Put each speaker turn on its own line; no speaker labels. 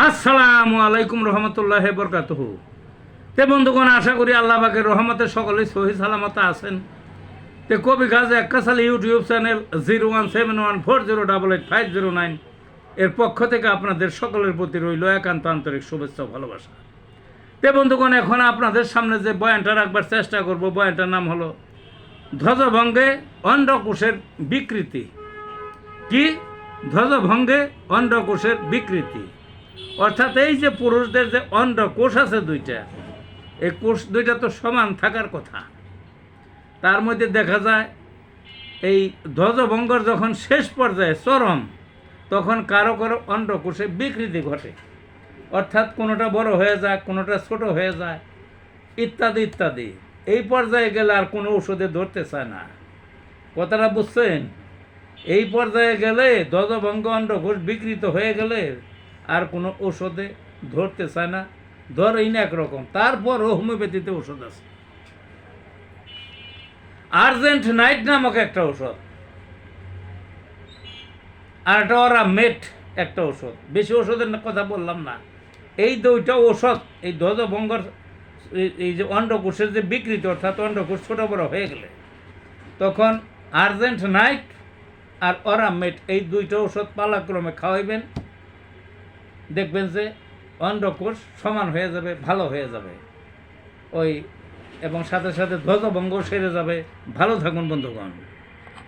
আসসালামু আলাইকুম রহমতুল্লাহি বরকাতুহু। তে বন্ধুগণ, আশা করি আল্লাহ পাকের রহমতে সকলেই সহি সালামতে আছেন। তে কবি কাজী আক্কাস আলী ইউটিউব চ্যানেল 017140885009 এর পক্ষ থেকে আপনাদের সকলের প্রতি রইল একান্ত আন্তরিক শুভেচ্ছা ও ভালোবাসা। তে বন্ধুগণ, এখন আপনাদের সামনে যে বয়ানটা রাখবার চেষ্টা করব, বয়ানটার নাম হলো ধ্বজভঙ্গে অন্ডকোষের বিকৃতি। কি? ধ্বজভঙ্গে অন্ডকোষের বিকৃতি, অর্থাৎ এই যে পুরুষদের যে অন্ডকোষ আছে দুইটা, এই কোষ দুইটা তো সমান থাকার কথা। তার মধ্যে দেখা যায় এই ধ্বজভঙ্গর যখন শেষ পর্যায়ে চরম, তখন কারো কারো অন্ডকোষে বিকৃতি ঘটে, অর্থাৎ কোনোটা বড় হয়ে যায়, কোনোটা ছোট হয়ে যায়, ইত্যাদি ইত্যাদি। এই পর্যায়ে গেলে আর কোনো ওষুধে ধরতে চায় না। কথাটা বুঝছেন? এই পর্যায়ে গেলে ধ্বজভঙ্গ অন্ডকোষ বিকৃত হয়ে গেলে আর কোনো ওষুধে ধরতে চায় না, ধরেই না একরকম। তারপর হোমিওপ্যাথিতে ওষুধ আছে, আর্জেন্ট নাইট নামক একটা ওষুধ, আর একটা অরামেট একটা ওষুধ। বেশি ওষুধের কথা বললাম না। এই দুইটা ওষুধ এই ধ্বজভঙ্গর এই যে অন্ডকোষের যে বিকৃতি, অর্থাৎ অন্ডকোষ ছোটো বড় হয়ে গেলে তখন আর্জেন্ট নাইট আর অরামেট এই দুইটা ওষুধ পালাক্রমে খাওয়াইবেন, দেখবেন যে অন্ডকোষ সমান হয়ে যাবে, ভালো হয়ে যাবে এবং সাথে সাথে ধ্বজভঙ্গ সেরে যাবে। ভালো থাকুন বন্ধুগণ।